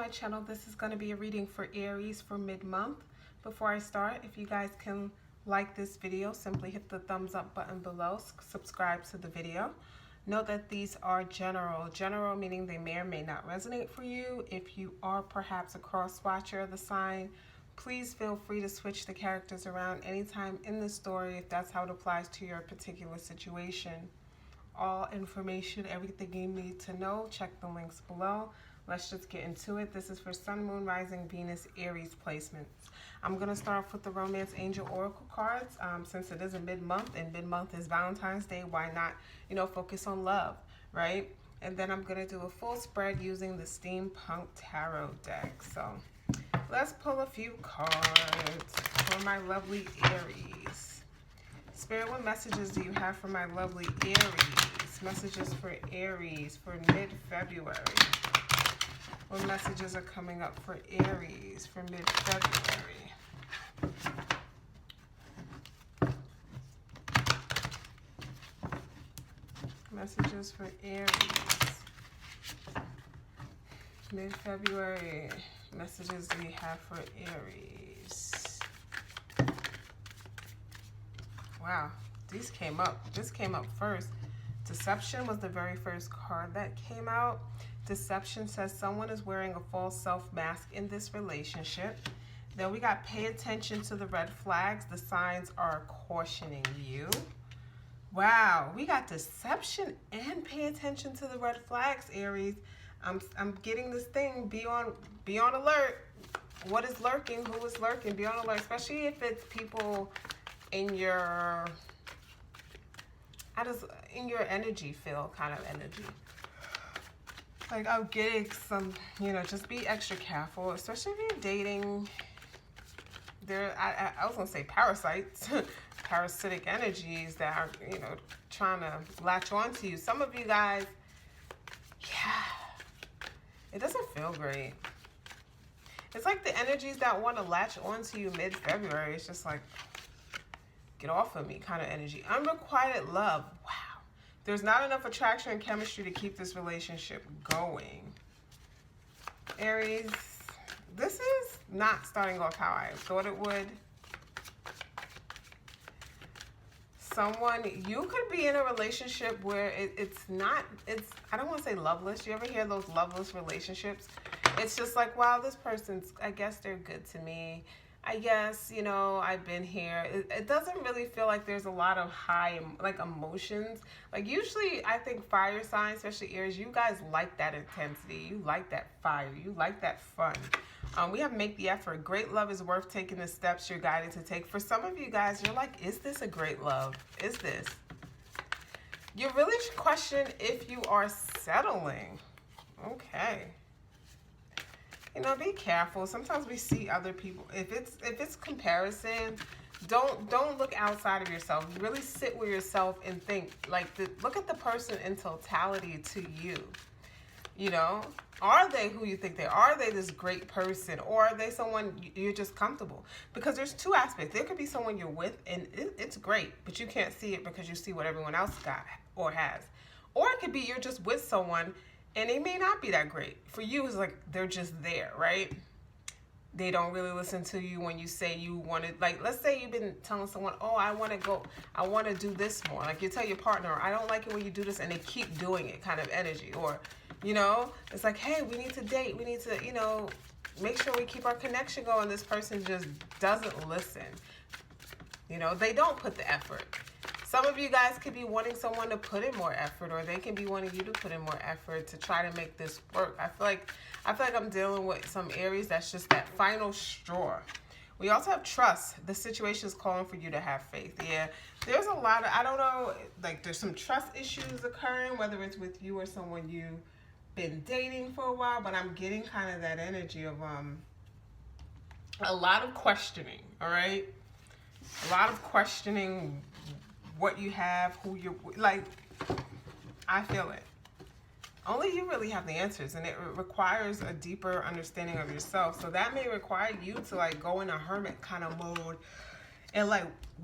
my channel. This is going to be a reading for Aries for mid-month. Before I start, if you guys can like this video, simply hit the thumbs up button below, subscribe to the video. Note that these are general meaning they may or may not resonate for you. If you are perhaps a cross watcher of the sign, please feel free to switch the characters around anytime in the story if that's how it applies to your particular situation. All information, everything you need to know, check the links below. Let's just get into it. This is for Sun, Moon, Rising, Venus, Aries placements. I'm going to start off with the Romance Angel Oracle cards. Since it is a mid-month and mid-month is Valentine's Day, why not, focus on love, right? And then I'm going to do a full spread using the Steampunk Tarot deck. So let's pull a few cards for my lovely Aries. Spirit, what messages do you have for my lovely Aries? Messages for Aries for mid-February. What messages are coming up for Aries for mid-February? Messages for Aries. Mid-February. Messages do we have for Aries? Wow, these came up. This came up first. Deception was the very first card that came out. Deception says someone is wearing a false self mask in this relationship. Then we got pay attention to the red flags. The signs are cautioning you. Wow, we got deception and pay attention to the red flags, Aries. I'm getting this thing. Be on alert. What is lurking? Who is lurking? Be on alert, especially if it's people in your energy field, kind of energy. Like, I'm getting some, just be extra careful, especially if you're dating. I was going to say parasites, parasitic energies that are, trying to latch onto you. Some of you guys, it doesn't feel great. It's like the energies that want to latch onto you mid-February. It's just like, get off of me kind of energy. Unrequited love. Wow. There's not enough attraction and chemistry to keep this relationship going. Aries, this is not starting off how I thought it would. You could be in a relationship where I don't want to say loveless. You ever hear those loveless relationships? It's just like, wow, this person's, I guess they're good to me. I guess, I've been here. It doesn't really feel like there's a lot of high, emotions. Like, usually, I think fire signs, especially Aries, you guys like that intensity. You like that fire. You like that fun. We have make the effort. Great love is worth taking the steps you're guided to take. For some of you guys, you're like, is this a great love? Is this? You really should question if you are settling. Okay. Be careful. Sometimes we see other people. If it's comparison, don't look outside of yourself. Really sit with yourself and think. Look at the person in totality to you. Are they who you think they are? Are they this great person, or are they someone you're just comfortable? Because there's two aspects. There could be someone you're with and it's great, but you can't see it because you see what everyone else got or has. Or it could be you're just with someone and they may not be that great. For you, it's like they're just there, right? They don't really listen to you when you say you want to, let's say you've been telling someone, oh, I want to do this more. Like, you tell your partner, I don't like it when you do this, and they keep doing it, kind of energy. Or, it's like, hey, we need to date. We need to, make sure we keep our connection going. This person just doesn't listen. They don't put the effort. Some of you guys could be wanting someone to put in more effort, or they can be wanting you to put in more effort to try to make this work. I feel like I'm dealing with some Aries that's just that final straw. We also have trust. The situation is calling for you to have faith. Yeah, there's a lot of, I don't know, there's some trust issues occurring, whether it's with you or someone you've been dating for a while, but I'm getting kind of that energy of a lot of questioning, all right? A lot of questioning what you have, who you're, I feel it. Only you really have the answers, and it requires a deeper understanding of yourself. So that may require you to go in a hermit kind of mode and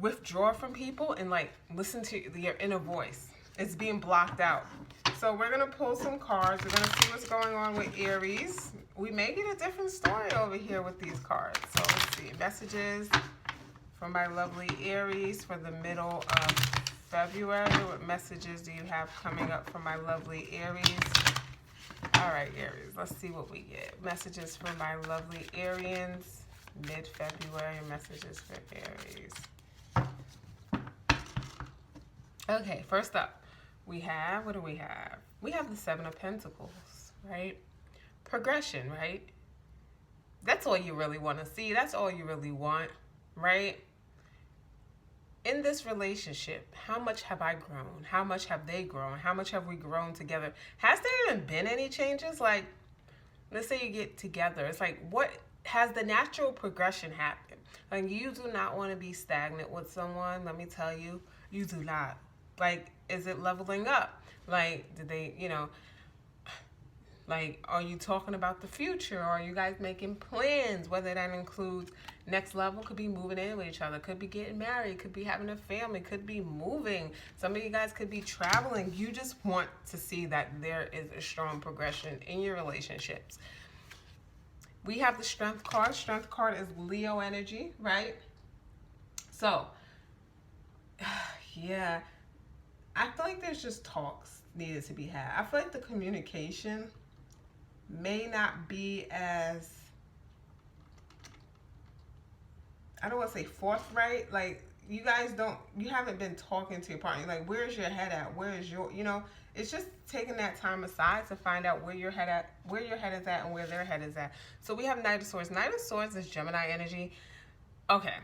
withdraw from people and listen to your inner voice. It's being blocked out. So we're going to pull some cards. We're going to see what's going on with Aries. we may get a different story over here with these cards. So let's see. Messages from my lovely Aries for the middle of February. What messages do you have coming up for my lovely Aries? All right, Aries, let's see what we get. Messages for my lovely Arians, mid-February, messages for Aries. Okay, first up, we have, what do we have? We have the Seven of Pentacles, right? Progression, right? That's all you really want to see. That's all you really want, right? In this relationship, how much have I grown? How much have they grown? How much have we grown together? Has there even been any changes? Like, let's say you get together. It's like, what has the natural progression happened? Like, you do not want to be stagnant with someone. Let me tell you, you do not. Like, is it leveling up? Like, did they, you know, like, are you talking about the future? Or are you guys making plans? Whether that includes next level, could be moving in with each other, could be getting married, could be having a family, could be moving. Some of you guys could be traveling. You just want to see that there is a strong progression in your relationships. We have the Strength card. Strength card is Leo energy, right? So, yeah, I feel like there's just talks needed to be had. I feel like the communication may not be as, I don't want to say forthright. Like, you guys you haven't been talking to your partner. Like, where's your head at? Where is your, you know, it's just taking that time aside to find out where your head is at and where their head is at. So we have Knight of Swords. Knight of Swords is Gemini energy. Okay.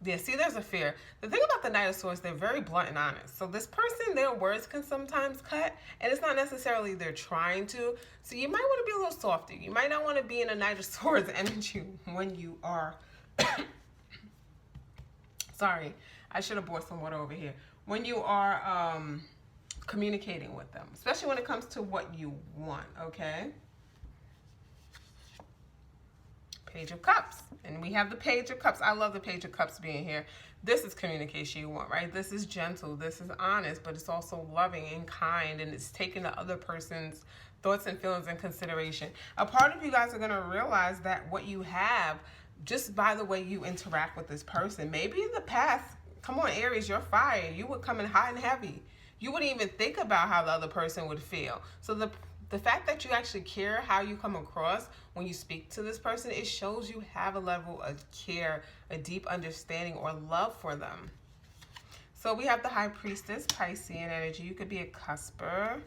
Yeah, see, there's a fear. The thing about the Knight of Swords, they're very blunt and honest. So this person, their words can sometimes cut, and it's not necessarily they're trying to. So you might want to be a little softer. You might not want to be in a Knight of Swords energy when you are... Sorry, I should have brought some water over here. When you are communicating with them, especially when it comes to what you want, okay? Page of Cups. And we have the Page of Cups. I love the Page of Cups being here. This is communication you want, right? This is gentle. This is honest, but it's also loving and kind, and it's taking the other person's thoughts and feelings in consideration. A part of you guys are going to realize that what you have, just by the way you interact with this person, maybe in the past, come on, Aries, you're fire. You would come in hot and heavy. You wouldn't even think about how the other person would feel. So the fact that you actually care how you come across when you speak to this person, it shows you have a level of care, a deep understanding or love for them. So we have the High Priestess, Piscean energy. You could be a cusper.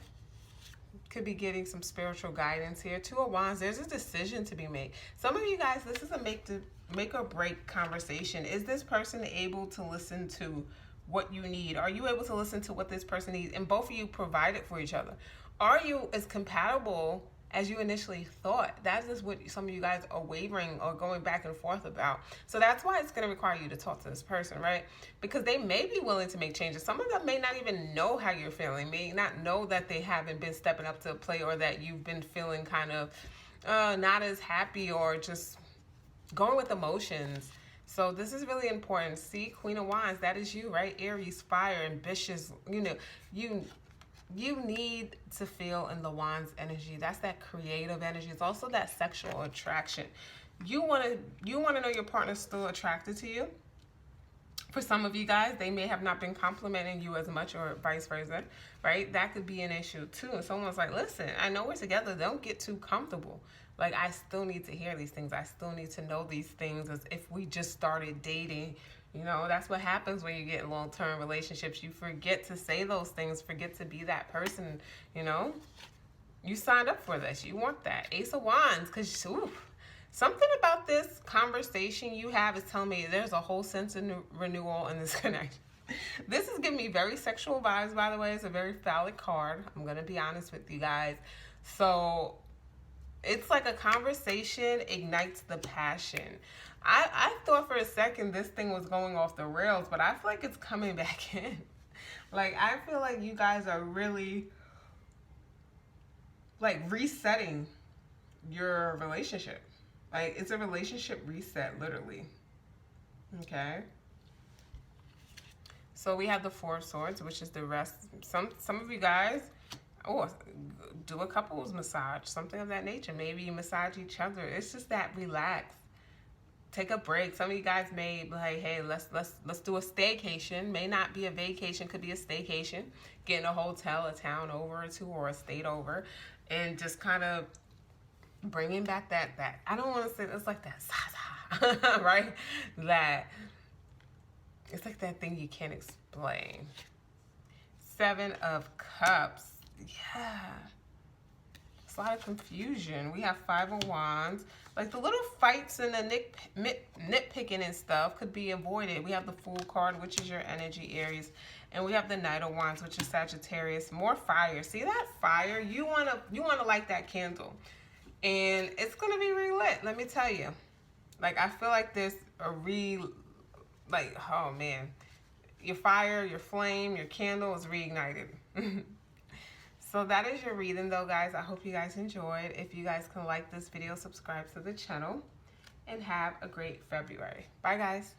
Could be getting some spiritual guidance here. Two of Wands, there's a decision to be made. Some of you guys, this is a make or break conversation. Is this person able to listen to what you need? Are you able to listen to what this person needs? And both of you provide it for each other. Are you as compatible as you initially thought? That is what some of you guys are wavering or going back and forth about. So that's why it's going to require you to talk to this person, right? Because they may be willing to make changes. Some of them may not even know how you're feeling, may not know that they haven't been stepping up to the plate, or that you've been feeling kind of not as happy, or just going with emotions. So this is really important. See, Queen of Wands, that is you, right? Aries, fire, ambitious, you know, you need to feel in the Wands energy. That's that creative energy. It's also that sexual attraction. You want to know your partner's still attracted to you. For some of you guys, they may have not been complimenting you as much, or vice versa, right? That could be an issue too. And someone's like, listen, I know we're together. Don't get too comfortable. Like, I still need to hear these things. I still need to know these things as if we just started dating. You know, that's what happens when you get in long-term relationships. You forget to say those things, forget to be that person, you know. You signed up for this. You want that. Ace of Wands, because something about this conversation you have is telling me there's a whole sense of renewal in this connection. This is giving me very sexual vibes, by the way. It's a very phallic card. I'm going to be honest with you guys. So it's like a conversation ignites the passion. I thought for a second this thing was going off the rails, but I feel like it's coming back in. Like, I feel like you guys are really, like, resetting your relationship. Like, it's a relationship reset, literally. Okay? So we have the Four of Swords, which is the rest. Some of you guys, Or do a couples massage, something of that nature. Maybe you massage each other. It's just that relax. Take a break. Some of you guys may be like, hey, let's do a staycation. May not be a vacation, could be a staycation. Get in a hotel, a town over or two, or a state over, and just kind of bringing back that I don't want to say it's like that right? That it's like that thing you can't explain. 7 of Cups. Yeah. It's a lot of confusion. We have 5 of Wands. Like the little fights and the nitpicking and stuff could be avoided. We have the Fool card, which is your energy, Aries. And we have the Knight of Wands, which is Sagittarius. More fire. See that fire? You wanna light that candle. And it's gonna be relit, let me tell you. Like I feel like there's a oh man. Your fire, your flame, your candle is reignited. So that is your reading though, guys. I hope you guys enjoyed. If you guys can like this video, subscribe to the channel, and have a great February. Bye, guys.